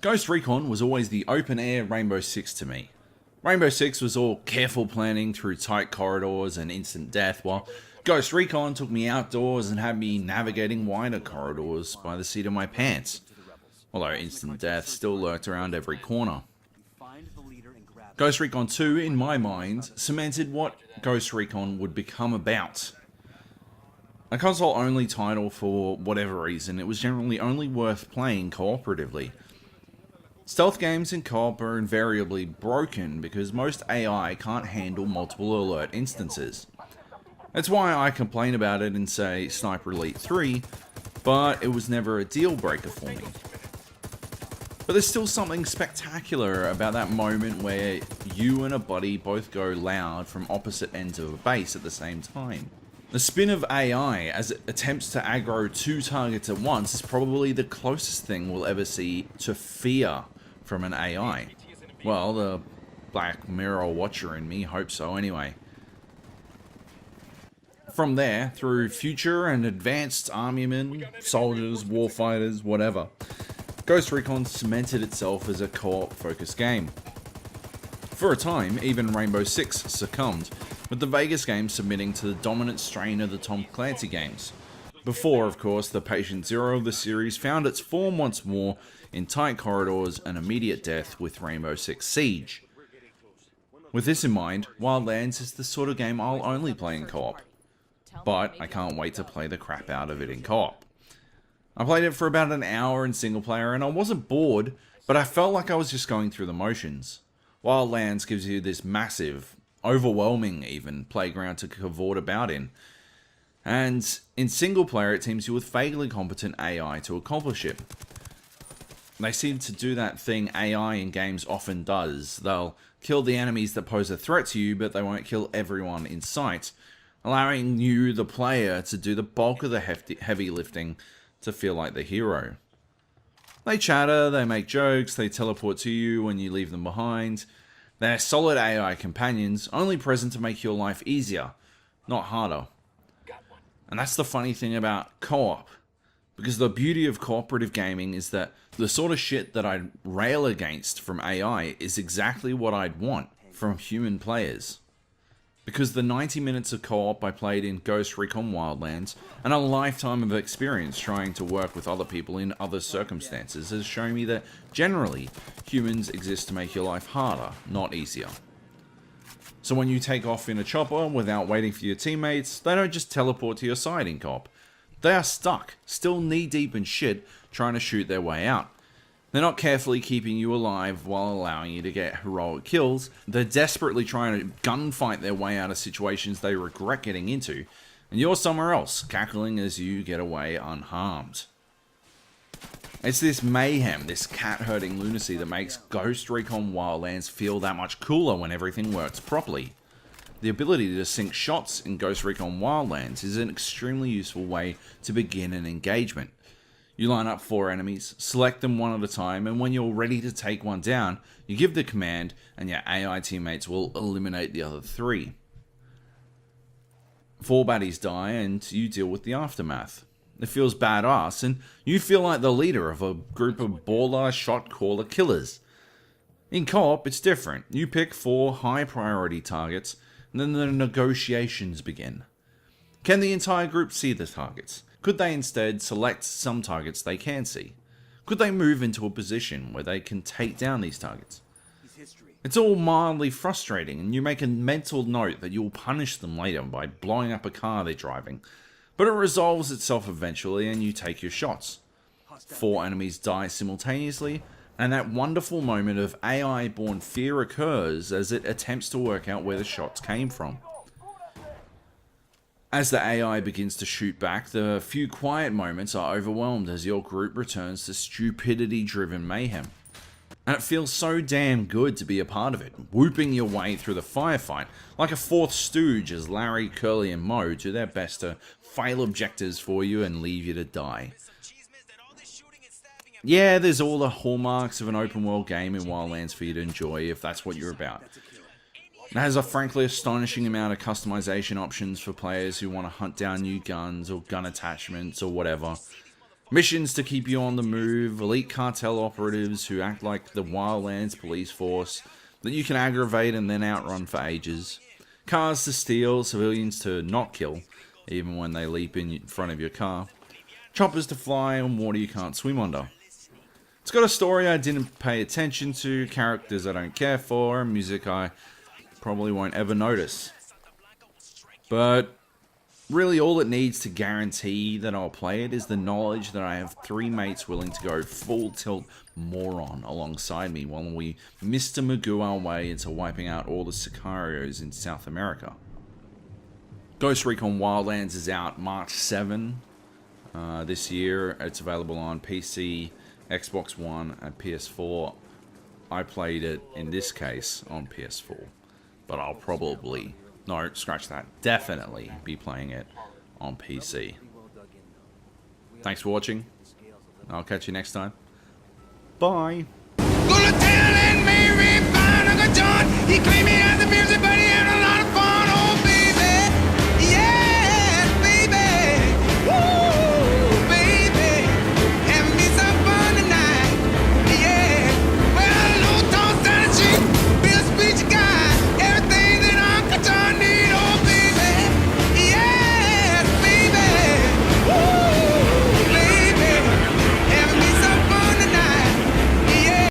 Ghost Recon was always the open-air Rainbow Six to me. Rainbow Six was all careful planning through tight corridors and instant death, while Ghost Recon took me outdoors and had me navigating wider corridors by the seat of my pants, although instant death still lurked around every corner. Ghost Recon 2, in my mind, cemented what Ghost Recon would become about. A console-only title for whatever reason, it was generally only worth playing cooperatively. Stealth games in co-op are invariably broken because most AI can't handle multiple alert instances. That's why I complain about it in, say, Sniper Elite 3, but it was never a deal breaker for me. But there's still something spectacular about that moment where you and a buddy both go loud from opposite ends of a base at the same time. The spin of AI as it attempts to aggro two targets at once is probably the closest thing we'll ever see to fear from an AI. Well, the Black Mirror watcher in me hopes so anyway. From there, through future and advanced armymen, soldiers, warfighters, whatever, Ghost Recon cemented itself as a co-op focused game. For a time, even Rainbow Six succumbed, with the Vegas game submitting to the dominant strain of the Tom Clancy games. Before, of course, the Patient Zero of the series found its form once more in tight corridors and immediate death with Rainbow Six Siege. With this in mind, Wildlands is the sort of game I'll only play in co-op, but I can't wait to play the crap out of it in co-op. I played it for about an hour in single player and I wasn't bored, but I felt like I was just going through the motions. Wildlands gives you this massive, overwhelming even, playground to cavort about in. And in single player it teams you with vaguely competent AI to accomplish it. They seem to do that thing AI in games often does. They'll kill the enemies that pose a threat to you, but they won't kill everyone in sight, allowing you, the player, to do the bulk of the heavy lifting to feel like the hero. They chatter, they make jokes, they teleport to you when you leave them behind. They're solid AI companions, only present to make your life easier, not harder. And that's the funny thing about co-op. Because the beauty of cooperative gaming is that the sort of shit that I'd rail against from AI is exactly what I'd want from human players. Because the 90 minutes of co-op I played in Ghost Recon Wildlands, and a lifetime of experience trying to work with other people in other circumstances, has shown me that generally, humans exist to make your life harder, not easier. So when you take off in a chopper without waiting for your teammates, they don't just teleport to your side in co-op. They are stuck, still knee-deep in shit, trying to shoot their way out. They're not carefully keeping you alive while allowing you to get heroic kills. They're desperately trying to gunfight their way out of situations they regret getting into, and you're somewhere else, cackling as you get away unharmed. It's this mayhem, this cat-herding lunacy that makes Ghost Recon Wildlands feel that much cooler when everything works properly. The ability to sync shots in Ghost Recon Wildlands is an extremely useful way to begin an engagement. You line up 4 enemies, select them one at a time, and when you're ready to take one down, you give the command and your AI teammates will eliminate the other 3. 4 baddies die and you deal with the aftermath. It feels badass and you feel like the leader of a group of baller shot caller killers. In co-op, it's different. You pick 4 high priority targets and then the negotiations begin. Can the entire group see the targets? Could they instead select some targets they can see? Could they move into a position where they can take down these targets? It's all mildly frustrating, and you make a mental note that you'll punish them later by blowing up a car they're driving. But it resolves itself eventually and you take your shots. 4 enemies die simultaneously, and that wonderful moment of AI-born fear occurs as it attempts to work out where the shots came from. As the AI begins to shoot back, the few quiet moments are overwhelmed as your group returns to stupidity-driven mayhem. And it feels so damn good to be a part of it, whooping your way through the firefight, like a 4th stooge as Larry, Curly and Moe do their best to fail objectives for you and leave you to die. Yeah, there's all the hallmarks of an open world game in Wildlands for you to enjoy if that's what you're about. It has a frankly astonishing amount of customization options for players who want to hunt down new guns or gun attachments or whatever. Missions to keep you on the move, elite cartel operatives who act like the Wildlands police force that you can aggravate and then outrun for ages. Cars to steal, civilians to not kill, even when they leap in front of your car. Choppers to fly on water you can't swim under. It's got a story I didn't pay attention to, characters I don't care for, and music I probably won't ever notice. But really all it needs to guarantee that I'll play it is the knowledge that I have 3 mates willing to go full tilt moron alongside me while we Mr. Magoo our way into wiping out all the sicarios in South America. Ghost Recon Wildlands is out March 7 this year. It's available on PC, Xbox One, and PS4. I played it, in this case, on PS4. But I'll probably, no, scratch that, definitely be playing it on PC. Thanks for watching. I'll catch you next time. Bye.